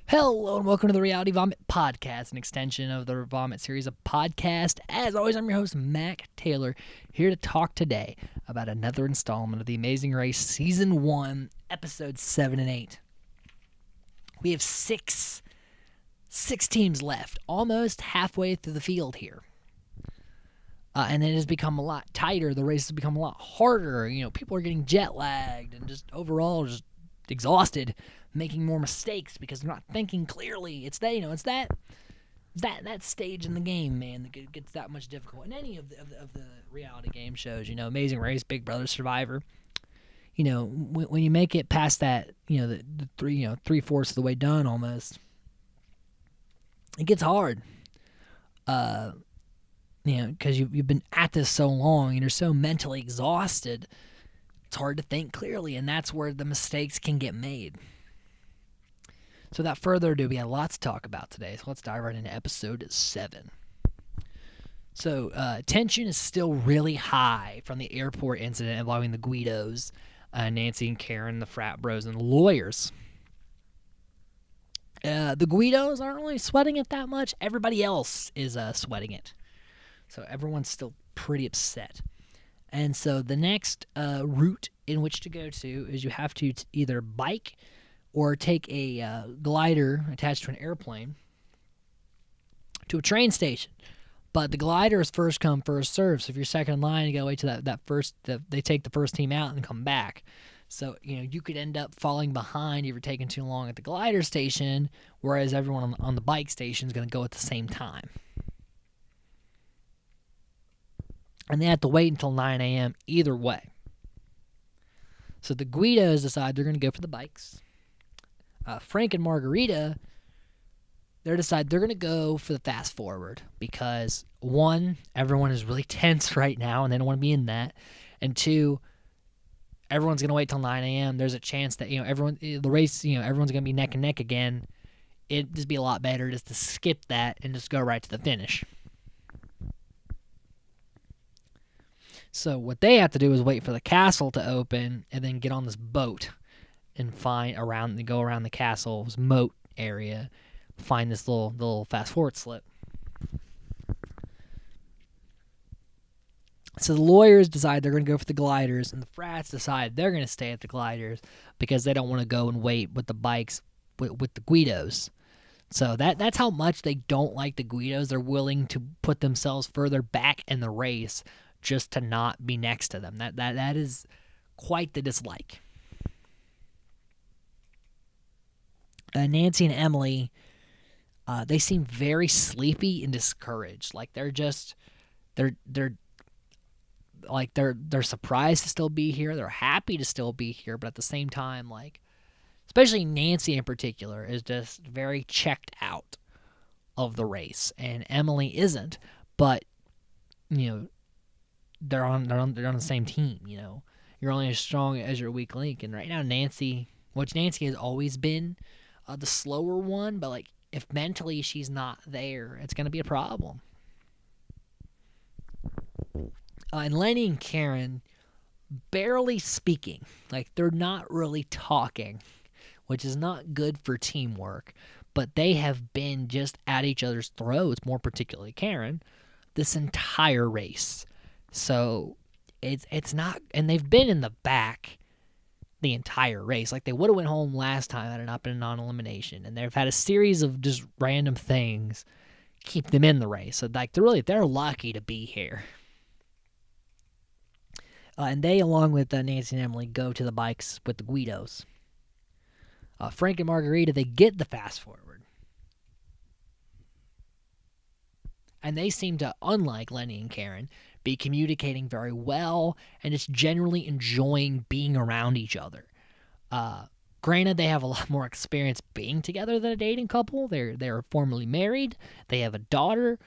Hello and welcome to the Reality Vomit Podcast, an extension of the Vomit series of podcasts. As always, I'm your host, Mac Taylor, here to talk today about another installment of The Amazing Race Season 1, Episodes 7 and 8. We have six teams left, almost halfway through the field here. And it has become a lot tighter. The race has become a lot harder. People are getting jet lagged and just overall just exhausted, making more mistakes because they're not thinking clearly. It's that stage in the game, man, that gets that much difficult. In any of the reality game shows, Amazing Race, Big Brother, Survivor, when you make it past that, the 3/4 of the way done almost, it gets hard. Because you've been at this so long and you're so mentally exhausted, it's hard to think clearly, and that's where the mistakes can get made. So without further ado, we got lots to talk about today, so let's dive right into Episode 7. So tension is still really high from the airport incident involving the Guidos, Nancy and Karen, the frat bros, and the lawyers. The Guidos aren't really sweating it that much. Everybody else is sweating it. So everyone's still pretty upset. And so the next route in which to go to is you have to either bike or take a glider attached to an airplane to a train station. But the glider is first come, first served. So if you're second in line, you got to wait till they take the first team out and come back. So, you could end up falling behind if you're taking too long at the glider station, whereas everyone on the bike station is going to go at the same time. And they have to wait until 9 a.m. either way. So the Guidos decide they're going to go for the bikes. Frank and Margarita, they decide they're going to go for the fast forward because, one, everyone is really tense right now and they don't want to be in that. And two, everyone's going to wait till 9 a.m. There's a chance that, the race, everyone's going to be neck and neck again. It'd just be a lot better just to skip that and just go right to the finish. So what they have to do is wait for the castle to open and then get on this boat and go around the castle's moat area, find this little fast forward slip. So the lawyers decide they're going to go for the gliders, and the frats decide they're going to stay at the gliders because they don't want to go and wait with the bikes with the Guidos. So that's how much they don't like the Guidos. They're willing to put themselves further back in the race just to not be next to them. That is quite the dislike. Nancy and Emily, they seem very sleepy and discouraged. Like they're surprised to still be here. They're happy to still be here, but at the same time, especially Nancy in particular, is just very checked out of the race, and Emily isn't. But they're on the same team. You're only as strong as your weak link, and right now Nancy has always been the slower one, but if mentally she's not there, it's going to be a problem. And Lenny and Karen barely speaking, they're not really talking, which is not good for teamwork, but they have been just at each other's throats, more particularly Karen, this entire race. So it's not, and they've been in the back the entire race. They would have went home last time had it not been a non-elimination, and they've had a series of just random things keep them in the race. So they're lucky to be here. And they, along with Nancy and Emily, go to the bikes with the Guidos. Frank and Margarita, they get the fast forward. And they seem to, unlike Lenny and Karen, be communicating very well and just generally enjoying being around each other. Granted, they have a lot more experience being together than a dating couple. They're formerly married. They have a daughter.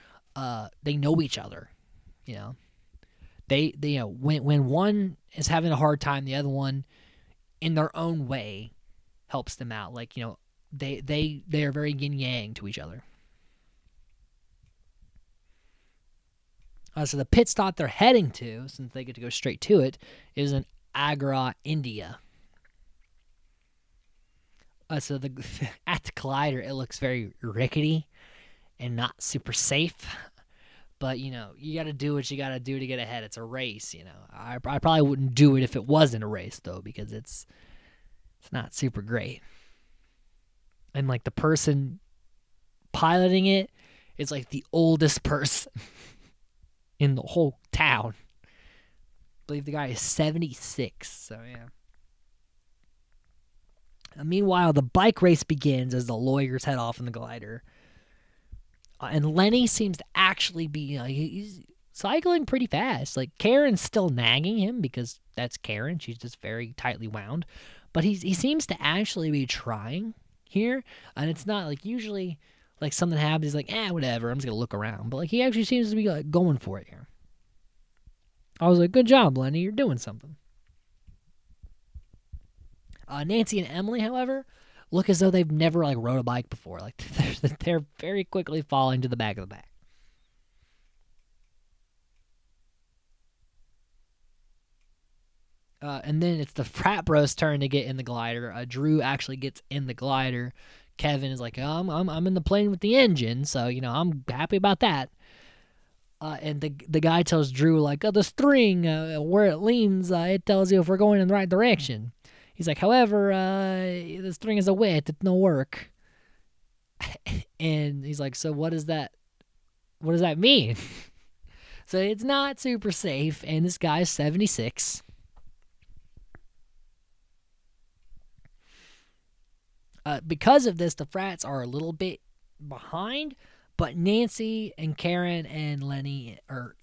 They know each other. They when one is having a hard time, the other one, in their own way, helps them out. They are very yin yang to each other. So the pit stop they're heading to, since they get to go straight to it, is in Agra, India. So the at the glider, it looks very rickety and not super safe. But you got to do what you got to do to get ahead. It's a race. I probably wouldn't do it if it wasn't a race though, because it's not super great. And like the person piloting it is like the oldest person in the whole town. I believe the guy is 76. So yeah. Meanwhile, the bike race begins as the lawyers head off in the glider. And Lenny seems to actually be, he's cycling pretty fast. Like, Karen's still nagging him because that's Karen. She's just very tightly wound. But he seems to actually be trying here. And it's not like usually, like, something happens, he's like, whatever, I'm just going to look around. But, like, he actually seems to be like, going for it here. I was like, good job, Lenny. You're doing something. Nancy and Emily, however, look as though they've never like rode a bike before. Like they're very quickly falling to the back of the pack. And then it's the frat bros' turn to get in the glider. Drew actually gets in the glider. Kevin is like, oh, I'm in the plane with the engine, so I'm happy about that. And the guy tells Drew like, the string where it leans, it tells you if we're going in the right direction. He's like, however, the string is a wet, it no work. And he's like, so what does that mean? So it's not super safe, and this guy's 76. Because of this, the frats are a little bit behind, but Nancy and Karen and Lenny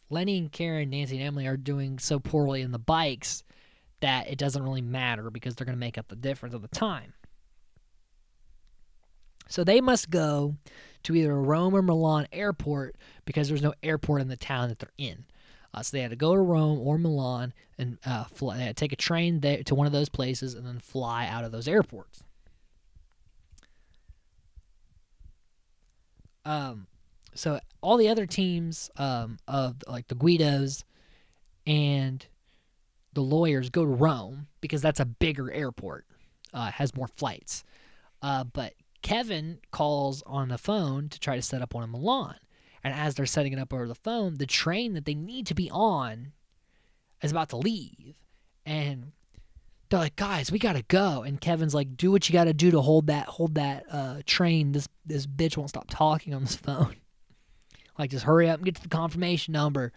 and Karen, Nancy and Emily are doing so poorly in the bikes that it doesn't really matter because they're going to make up the difference of the time. So they must go to either Rome or Milan airport because there's no airport in the town that they're in. So they had to go to Rome or Milan and fly, they had to take a train there to one of those places and then fly out of those airports. So all the other teams of like the Guidos and the lawyers go to Rome because that's a bigger airport, has more flights. But Kevin calls on the phone to try to set up one in Milan. And as they're setting it up over the phone, the train that they need to be on is about to leave. And they're like, guys, we got to go. And Kevin's like, do what you got to do to hold that train. This bitch won't stop talking on this phone. Like, just hurry up and get to the confirmation number.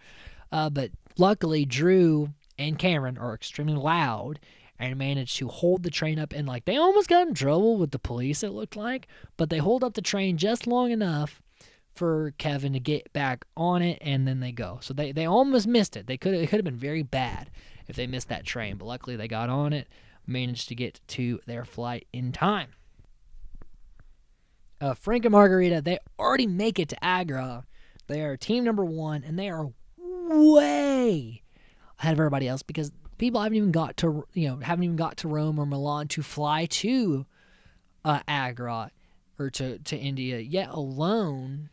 But luckily, Drew and Cameron are extremely loud and managed to hold the train up. And, like, they almost got in trouble with the police, it looked like. But they hold up the train just long enough for Kevin to get back on it, and then they go. So they almost missed it. It could have been very bad if they missed that train. But luckily, they got on it, managed to get to their flight in time. Frank and Margarita, they already make it to Agra. They are team number 1, and they are way ahead of everybody else because people haven't even got to Rome or Milan to fly to Agra or to India, yet alone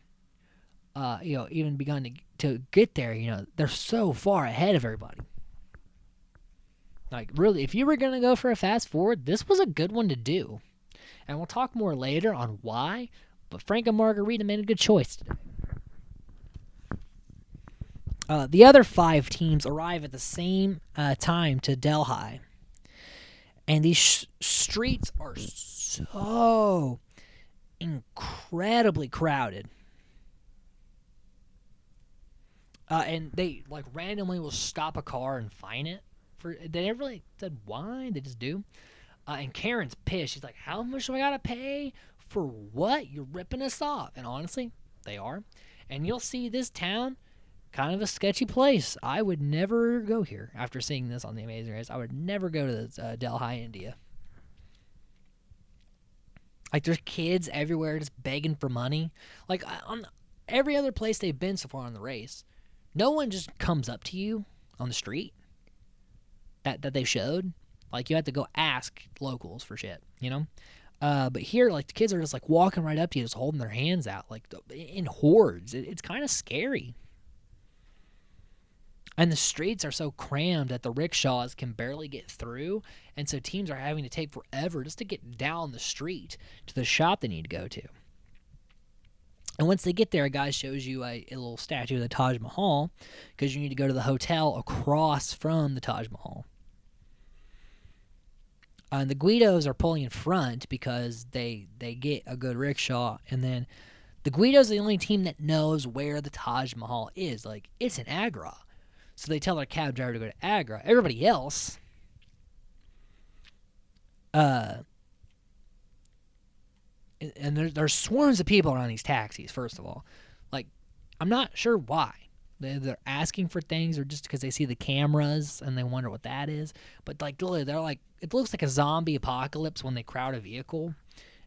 even begun to get there. They're so far ahead of everybody. Like, really, if you were going to go for a fast forward, this was a good one to do. And we'll talk more later on why, but Frank and Margarita made a good choice today. The other 5 teams arrive at the same time to Delhi. And these streets are so incredibly crowded. And they, like, randomly will stop a car and fine it. They never really said why. They just do. And Karen's pissed. She's like, how much do I got to pay for what? You're ripping us off. And honestly, they are. And you'll see this town, kind of a sketchy place. I would never go here after seeing this on The Amazing Race. I would never go to Delhi, India. Like, there's kids everywhere just begging for money. Like, on every other place they've been so far on the race, no one just comes up to you on the street that they showed. Like, you have to go ask locals for shit, But here, like, the kids are just, like, walking right up to you, just holding their hands out, like, in hordes. It's kind of scary. And the streets are so crammed that the rickshaws can barely get through, and so teams are having to take forever just to get down the street to the shop they need to go to. And once they get there, a guy shows you a little statue of the Taj Mahal, because you need to go to the hotel across from the Taj Mahal. And the Guidos are pulling in front because they get a good rickshaw, and then the Guidos are the only team that knows where the Taj Mahal is. Like, it's in Agra. So they tell their cab driver to go to Agra. Everybody else, and there's swarms of people around these taxis, first of all. Like, I'm not sure why. They're asking for things, or just because they see the cameras and they wonder what that is. But, like, literally, they're like, it looks like a zombie apocalypse when they crowd a vehicle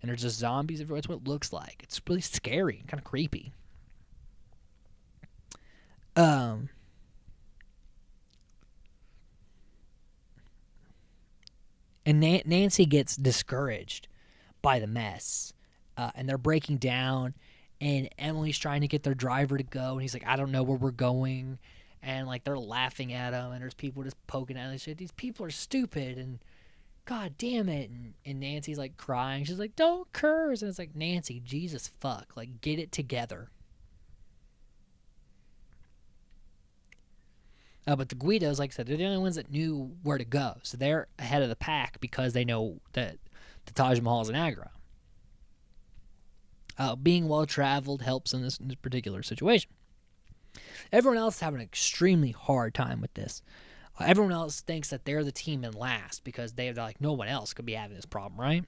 and there's just zombies everywhere. That's what it looks like. It's really scary and kind of creepy. And Nancy gets discouraged by the mess, and they're breaking down, and Emily's trying to get their driver to go, and he's like, I don't know where we're going, and like they're laughing at him, and there's people just poking at him and shit. These people are stupid, and God damn it. And Nancy's like crying. She's like, don't curse. And it's like, Nancy, Jesus fuck, like, get it together. But the Guidos, like I said, they're the only ones that knew where to go. So they're ahead of the pack because they know that the Taj Mahal is in Agra. Being well-traveled helps in this particular situation. Everyone else is having an extremely hard time with this. Everyone else thinks that they're the team in last because they're like, no one else could be having this problem, right?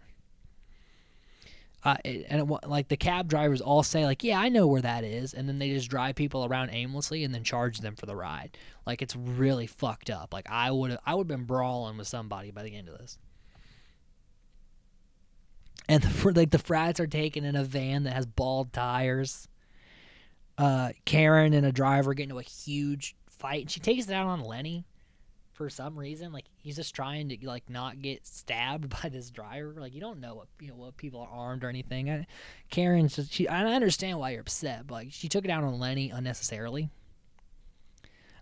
Like the cab drivers all say, like, yeah, I know where that is, and then they just drive people around aimlessly and then charge them for the ride. Like, it's really fucked up. Like, I would have been brawling with somebody by the end of this. And the frats are taken in a van that has bald tires. Karen and a driver get into a huge fight, and she takes it out on Lenny for some reason. Like, he's just trying to, like, not get stabbed by this driver. Like, you don't know what people are armed or anything. Karen's just, I understand why you're upset, but like, she took it out on Lenny unnecessarily.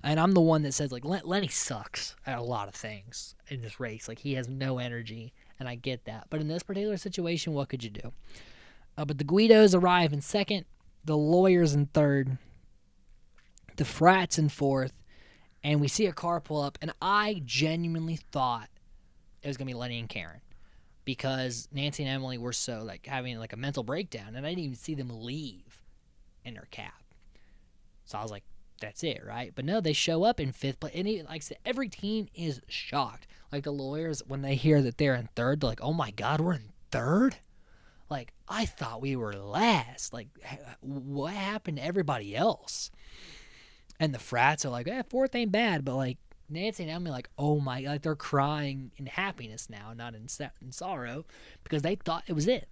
And I'm the one that says, like, Lenny sucks at a lot of things in this race. Like, he has no energy, and I get that. But in this particular situation, what could you do? But the Guidos arrive in second, the lawyers in third, the frats in fourth, and we see a car pull up, and I genuinely thought it was going to be Lenny and Karen because Nancy and Emily were so, like, having, like, a mental breakdown, and I didn't even see them leave in their cab. So I was like, that's it, right? But no, they show up in fifth place, and like I said, every team is shocked. Like, the lawyers, when they hear that they're in third, they're like, oh my God, we're in third? Like, I thought we were last. Like, what happened to everybody else? And the frats are like, fourth ain't bad, but like Nancy and Emily, like, oh my, like, they're crying in happiness now, not in sorrow, because they thought it was it.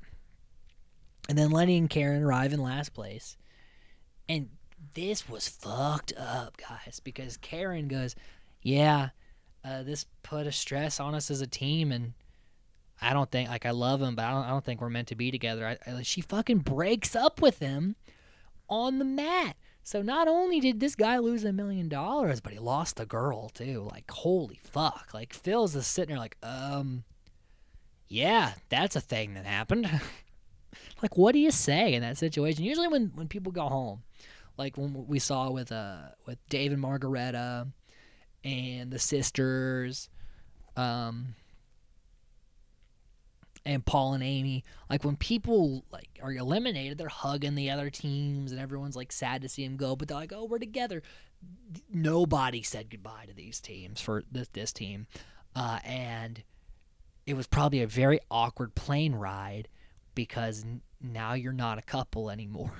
And then Lenny and Karen arrive in last place, and this was fucked up, guys, because Karen goes, yeah, this put a stress on us as a team, and I don't think, like, I love him, but I don't think we're meant to be together. She fucking breaks up with him on the mat. So not only did this guy lose $1 million, but he lost the girl too. Like, holy fuck. Like, Phil's just sitting there like, yeah, that's a thing that happened. Like, what do you say in that situation? Usually when people go home, like when we saw with Dave and Margareta and the sisters, and Paul and Amy, like, when people, like, are eliminated, they're hugging the other teams, and everyone's, like, sad to see them go, but they're like, oh, we're together. Nobody said goodbye to these teams for this team, and it was probably a very awkward plane ride because now you're not a couple anymore.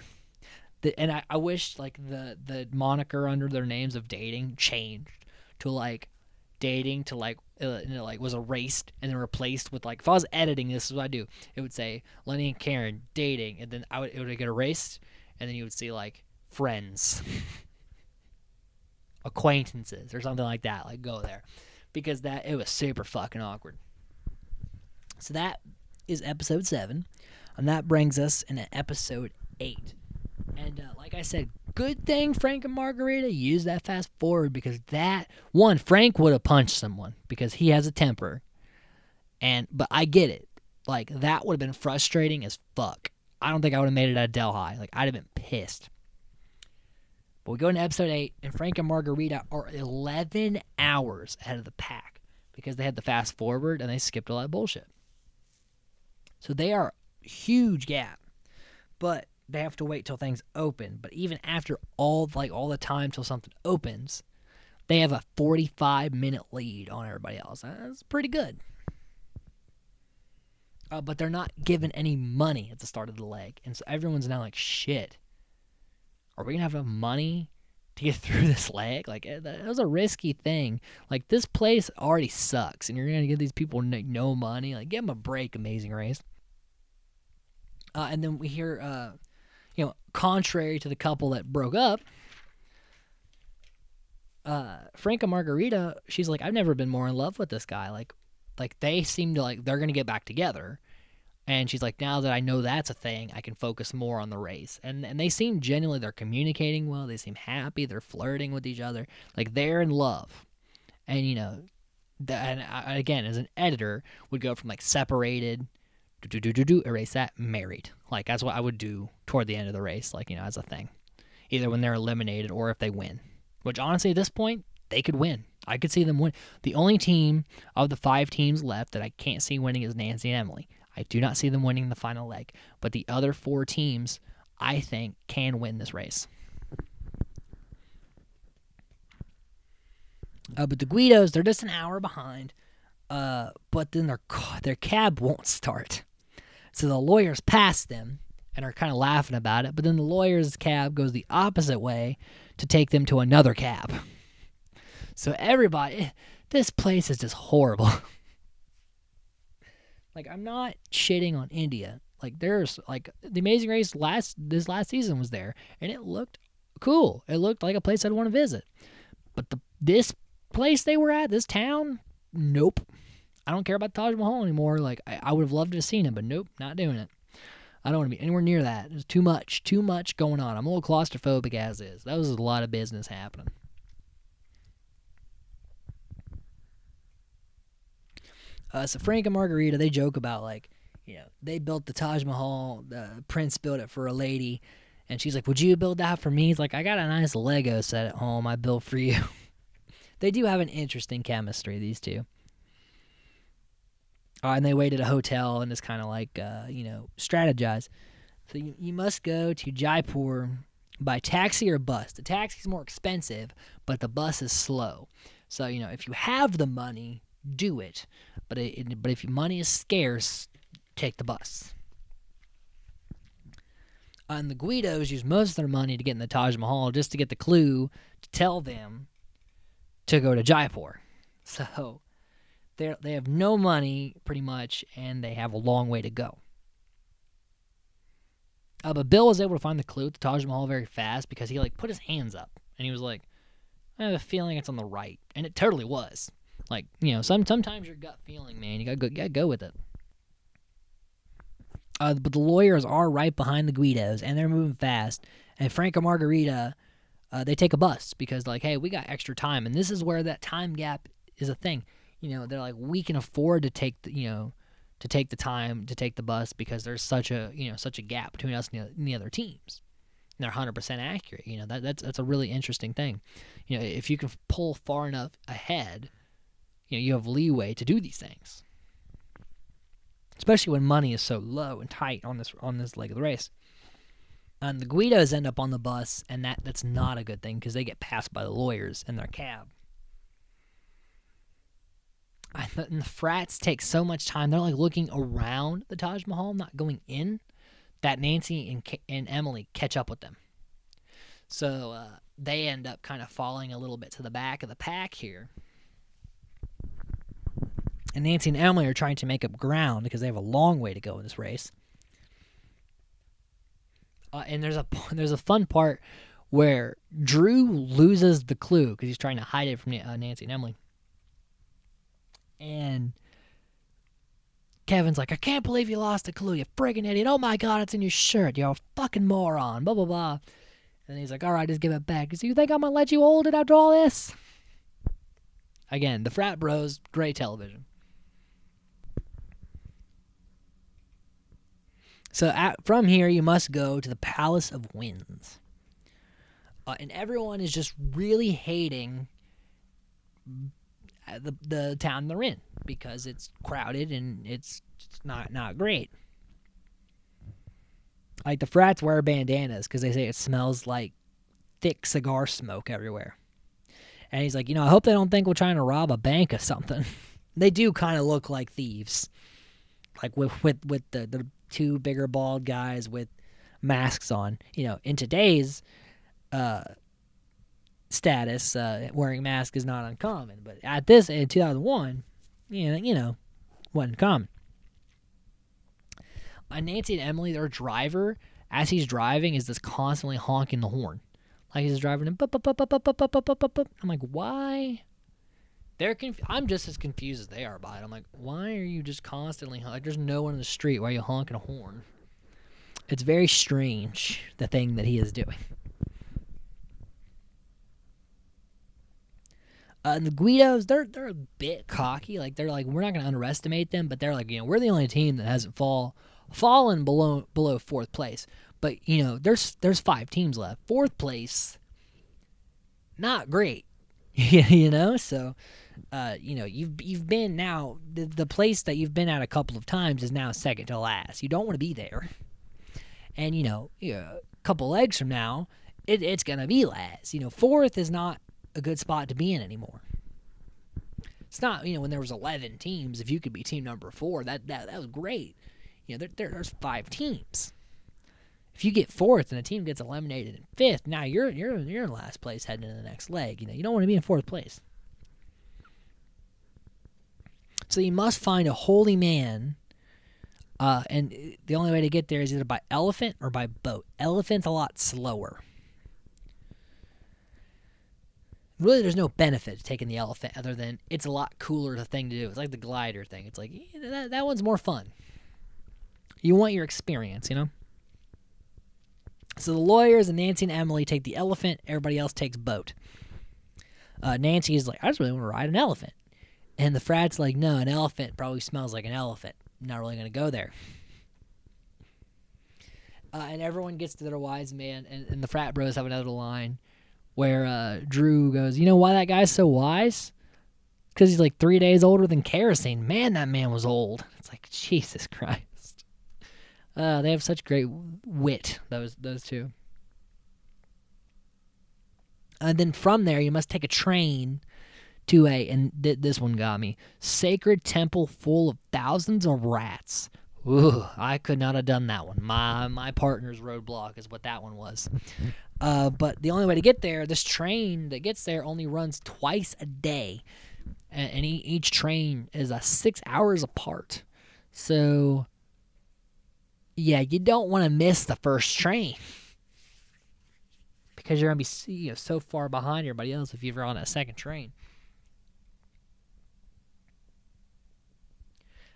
And I wish, like, the moniker under their names of dating changed to, like, dating to, like, and it, like, was erased and then replaced with, like, if I was editing, this is what I do. It would say Lenny and Karen dating, and then it would get erased, and then you would see, like, friends, acquaintances, or something like that. Like, go there, because it was super fucking awkward. So that is episode 7, and that brings us into episode 8. And like I said, Good thing Frank and Margarita used that fast forward because Frank would have punched someone because he has a temper. But I get it. Like, that would have been frustrating as fuck. I don't think I would have made it out of Delhi. Like, I'd have been pissed. But we go into episode 8, and Frank and Margarita are 11 hours ahead of the pack because they had the fast forward and they skipped a lot of bullshit. So they are a huge gap. But they have to wait till things open. But even after all the time till something opens, they have a 45-minute lead on everybody else. That's pretty good. But they're not given any money at the start of the leg. And so everyone's now like, shit, are we going to have enough money to get through this leg? Like, that was a risky thing. Like, this place already sucks, and you're going to give these people no money? Like, give them a break, Amazing Race. And then we hear, contrary to the couple that broke up, Frank and Margarita, she's like, I've never been more in love with this guy. Like they seem to they're going to get back together. And she's like, now that I know that's a thing, I can focus more on the race. And they seem genuinely, they're communicating well. They seem happy. They're flirting with each other. Like, they're in love. And, and I, again, as an editor, would go from separated, erase that, married. Like, that's what I would do toward the end of the race, as a thing. Either when they're eliminated or if they win. Which, honestly, at this point, they could win. I could see them win. The only team of the 5 teams left that I can't see winning is Nancy and Emily. I do not see them winning the final leg. But the other 4 teams, I think, can win this race. But the Guidos, they're just an hour behind. But then their cab won't start. So the lawyers pass them and are kind of laughing about it. But then the lawyer's cab goes the opposite way to take them to another cab. So everybody, this place is just horrible. I'm not shitting on India. There's the Amazing Race this last season was there, and it looked cool. It looked like a place I'd want to visit. But this place they were at, this town, nope. I don't care about Taj Mahal anymore. I would have loved to have seen it, but nope, not doing it. I don't want to be anywhere near that. There's too much going on. I'm a little claustrophobic as is. That was a lot of business happening. So Frank and Margarita, they joke about they built the Taj Mahal. The prince built it for a lady, and she's like, "Would you build that for me?" He's like, "I got a nice Lego set at home. I built for you." They do have an interesting chemistry, these two. And they wait at a hotel and just kind of strategize. So you must go to Jaipur by taxi or bus. The taxi's more expensive, but the bus is slow. So if you have the money, do it. But if your money is scarce, take the bus. And the Guidos use most of their money to get in the Taj Mahal just to get the clue to tell them to go to Jaipur. So they have no money, pretty much, and they have a long way to go. But Bill was able to find the clue at the Taj Mahal very fast because he put his hands up. And he was like, I have a feeling it's on the right. And it totally was. Sometimes your gut feeling, man, you gotta go with it. But the lawyers are right behind the Guidos, and they're moving fast. And Frank and Margarita, they take a bus because, hey, we got extra time. And this is where that time gap is a thing. They're like, we can afford to take the time to take the bus because there's such a gap between us and the other teams. And they're 100% accurate. That's a really interesting thing. If you can pull far enough ahead, you have leeway to do these things. Especially when money is so low and tight on this leg of the race. And the Guidos end up on the bus, and that's not a good thing because they get passed by the lawyers in their cab. And the frats take so much time. They're looking around the Taj Mahal, not going in, that Nancy and Emily catch up with them. So they end up kind of falling a little bit to the back of the pack here. And Nancy and Emily are trying to make up ground because they have a long way to go in this race. And there's a fun part where Drew loses the clue because he's trying to hide it from Nancy and Emily. And Kevin's like, I can't believe you lost the clue, you friggin' idiot. Oh my God, it's in your shirt. You're a fucking moron. Blah, blah, blah. And he's like, all right, just give it back. He's like, you think I'm going to let you hold it after all this? Again, the frat bros, great television. So from here, you must go to the Palace of Winds. And everyone is just really hating the town they're in because it's crowded and it's not great. Like, the frats wear bandanas because they say it smells like thick cigar smoke everywhere. And he's like, I hope they don't think we're trying to rob a bank or something. They do kind of look like thieves. Like with the two bigger bald guys with masks on. In today's status, wearing masks is not uncommon. But in 2001, wasn't common. Nancy and Emily, their driver, as he's driving, is just constantly honking the horn. Like he's driving and I'm like, why? I'm just as confused as they are by it. I'm like, why are you just constantly like? There's no one in the street. Why are you honking a horn? It's very strange, the thing that he is doing. And the Guidos, they're a bit cocky. Like, they're like, we're not going to underestimate them, but they're like, we're the only team that hasn't fallen below fourth place. But there's 5 teams left. Fourth place, not great. So you've been now the place that you've been at a couple of times is now second to last. You don't want to be there. And a couple legs from now, it's gonna be last. Fourth is not a good spot to be in anymore. It's not when there was 11 teams. If you could be team number 4, that was great. There's 5 teams. If you get fourth and a team gets eliminated in fifth, now you're in last place heading into the next leg. You don't want to be in fourth place. So you must find a holy man, and the only way to get there is either by elephant or by boat. Elephant's a lot slower. Really, there's no benefit to taking the elephant other than it's a lot cooler thing to do. It's like the glider thing. It's like, that one's more fun. You want your experience, So the lawyers and Nancy and Emily take the elephant. Everybody else takes boat. Nancy is like, I just really want to ride an elephant. And the frat's like, no, an elephant probably smells like an elephant. I'm not really going to go there. And everyone gets to their wise man, and the frat bros have another line where Drew goes, you know why that guy's so wise? Because he's like 3 days older than Kerosene. Man, that man was old. It's like, Jesus Christ. They have such great wit, those two. And then from there, you must take a train to this one got me, sacred temple full of thousands of rats. Ooh, I could not have done that one. My partner's roadblock is what that one was. But the only way to get there, this train that gets there only runs twice a day. And each train is 6 hours apart. So, yeah, you don't want to miss the first train. Because you're going to be so far behind everybody else if you're on that second train.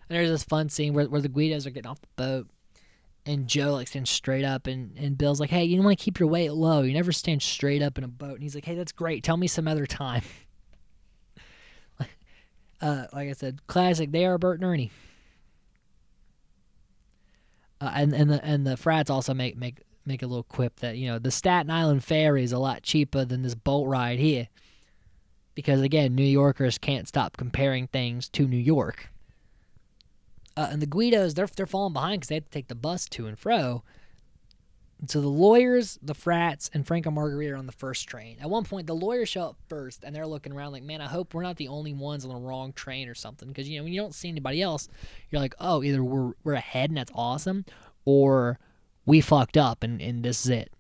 And there's this fun scene where the Guidos are getting off the boat, and Joe stands straight up, and Bill's like, hey, you want to keep your weight low. You never stand straight up in a boat. And he's like, hey, that's great. Tell me some other time. Like I said, classic. They are Bert and Ernie. And the frats also make a little quip that the Staten Island ferry is a lot cheaper than this boat ride here, because again, New Yorkers can't stop comparing things to New York. And the Guidos, they're falling behind because they have to take the bus to and fro. And so the lawyers, the frats, and Frank and Margarita are on the first train. At one point, the lawyers show up first, and they're looking around like, man, I hope we're not the only ones on the wrong train or something. Because, when you don't see anybody else, you're like, oh, either we're ahead and that's awesome, or we fucked up and this is it.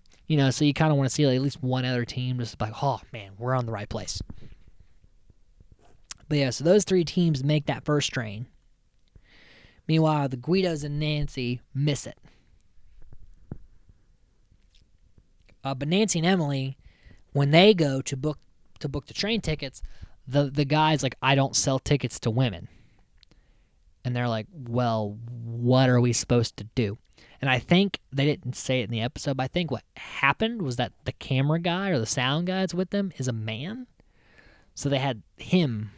So you kind of want to see at least one other team just like, oh, man, we're on the right place. But yeah, so those 3 teams make that first train. Meanwhile, the Guidos and Nancy miss it. But Nancy and Emily, when they go to book the train tickets, the guy's like, I don't sell tickets to women. And they're like, well, what are we supposed to do? And And I think they didn't say it in the episode, but I think what happened was that the camera guy or the sound guy that's with them is a man. So they had him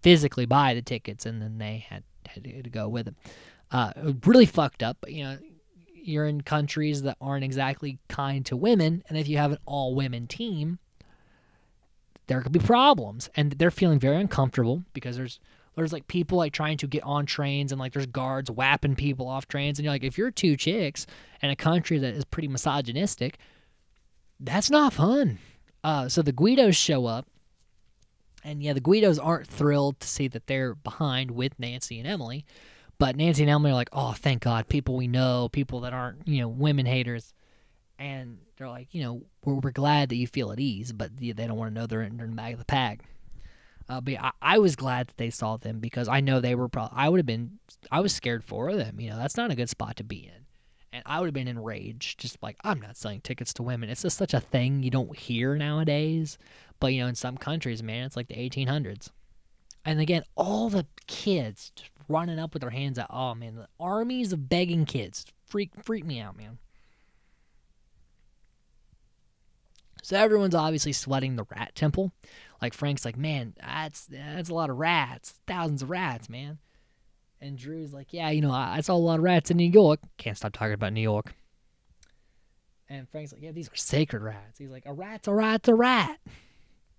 physically buy the tickets, and then they had to go with him. Really fucked up, but you're in countries that aren't exactly kind to women, and if you have an all-women team, there could be problems, and they're feeling very uncomfortable because there's like people like trying to get on trains, and like there's guards whapping people off trains, and you're like, if you're two chicks in a country that is pretty misogynistic, that's not fun. So the Guidos show up, and the Guidos aren't thrilled to see that they're behind with Nancy and Emily, but Nancy and Emily are like, oh, thank God, people we know, people that aren't, women haters. And they're like, we're glad that you feel at ease, but they don't want to know they're in the back of the pack. But I was glad that they saw them because I know they were I was scared for them. That's not a good spot to be in. And I would have been enraged, just like, I'm not selling tickets to women. It's just such a thing you don't hear nowadays. But, in some countries, man, it's like the 1800s. And again, all the kids just running up with their hands out. Oh, man, the armies of begging kids. Freak me out, man. So everyone's obviously sweating the rat temple. Like, Frank's like, man, that's a lot of rats. Thousands of rats, man. And Drew's like, yeah, I saw a lot of rats in New York. Can't stop talking about New York. And Frank's like, yeah, these are sacred rats. He's like, a rat's a rat's a rat.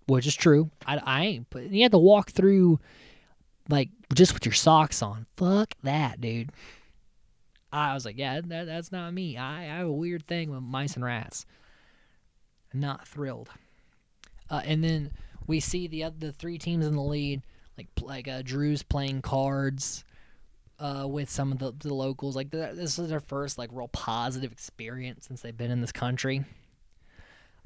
Which is true. I ain't. But you have to walk through, like, just with your socks on. Fuck that, dude. I was like, yeah, that's not me. I have a weird thing with mice and rats. Not thrilled. And then we see the three teams in the lead, like Drew's playing cards with some of the locals. Like, this is their first, like, real positive experience since they've been in this country.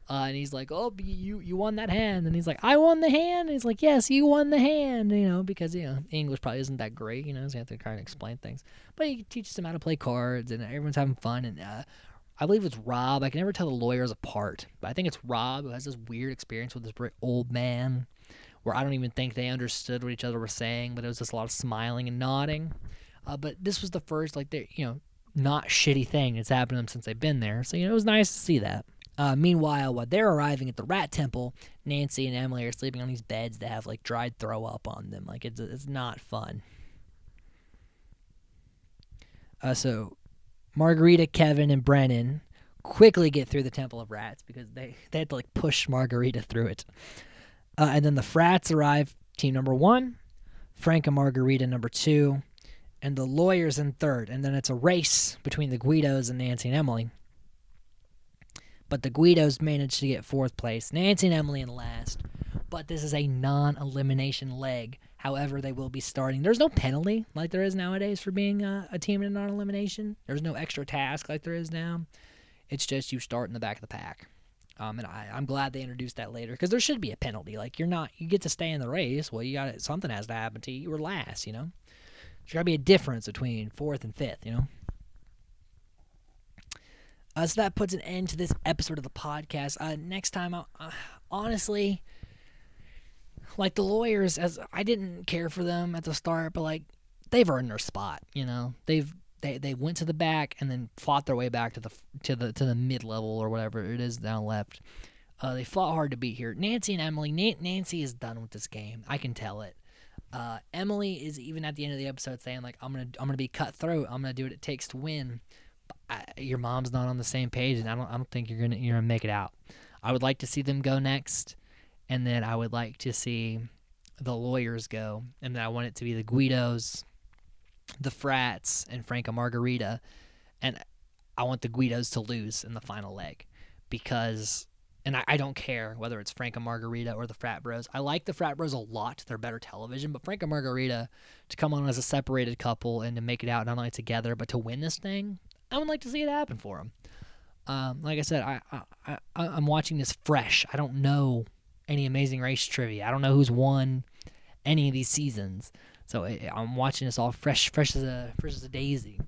And he's like, oh, you won that hand. And he's like, I won the hand. And he's like, yes, you won the hand. Because, English probably isn't that great, so you have to kind of explain things. But he teaches them how to play cards, and everyone's having fun. And I believe it's Rob. I can never tell the lawyers apart. But I think it's Rob who has this weird experience with this very old man where I don't even think they understood what each other were saying, but it was just a lot of smiling and nodding. But this was the first, like, not shitty thing that's happened to them since they've been there. So, it was nice to see that. Meanwhile, while they're arriving at the rat temple, Nancy and Emily are sleeping on these beds that have, like, dried throw up on them. Like, it's not fun. So Margarita, Kevin, and Brennan quickly get through the Temple of Rats because they had to, like, push Margarita through it. And then the frats arrive, team number 1, Frank and Margarita number 2, and the lawyers in third. And then it's a race between the Guidos and Nancy and Emily. But the Guidos managed to get 4th place. Nancy and Emily in last. But this is a non-elimination leg. However, they will be starting. There's no penalty like there is nowadays for being a team in a non-elimination. There's no extra task like there is now. It's just you start in the back of the pack. And I'm glad they introduced that later because there should be a penalty. Like, you get to stay in the race. Well, something has to happen to you. You were last, There's got to be a difference between 4th and 5th, So that puts an end to this episode of the podcast. Next time, honestly, like, the lawyers, as I didn't care for them at the start, but, like, they've earned their spot. They went to the back and then fought their way back to the mid level or whatever it is down left. They fought hard to beat here. Nancy and Emily. Nancy is done with this game. I can tell it. Emily is even at the end of the episode saying, like, I'm gonna be cutthroat. I'm gonna do what it takes to win. Your mom's not on the same page, and I don't think you're gonna make it out. I would like to see them go next, and then I would like to see the lawyers go, and then I want it to be the Guidos, the frats, and Frank and Margarita, and I want the Guidos to lose in the final leg because, and I don't care whether it's Frank and Margarita or the frat bros. I like the frat bros a lot. They're better television, but Frank and Margarita to come on as a separated couple and to make it out not only together but to win this thing, I would like to see it happen for them. Like I said, I'm watching this fresh. I don't know any Amazing Race trivia. I don't know who's won any of these seasons. So I'm watching this all fresh as a daisy.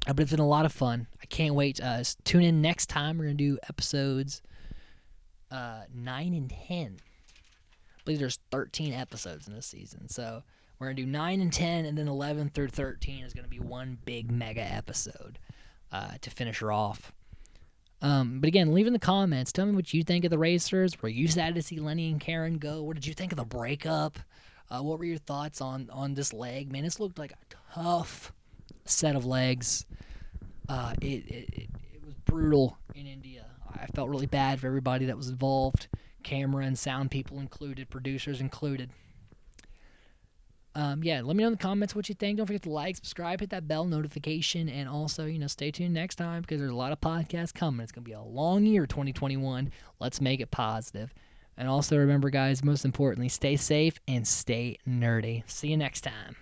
But it's been a lot of fun. I can't wait. Tune in next time. We're going to do episodes 9 and 10. I believe there's 13 episodes in this season. So We're going to do 9 and 10, and then 11 through 13 is going to be one big mega episode to finish her off. But again, leave in the comments. Tell me what you think of the racers. Were you sad to see Lenny and Karen go? What did you think of the breakup? What were your thoughts on this leg? Man, this looked like a tough set of legs. It was brutal in India. I felt really bad for everybody that was involved. Camera and sound people included, producers included. Let me know in the comments what you think. Don't forget to like, subscribe, hit that bell notification, and also, stay tuned next time because there's a lot of podcasts coming. It's going to be a long year, 2021. Let's make it positive. And also remember, guys, most importantly, stay safe and stay nerdy. See you next time.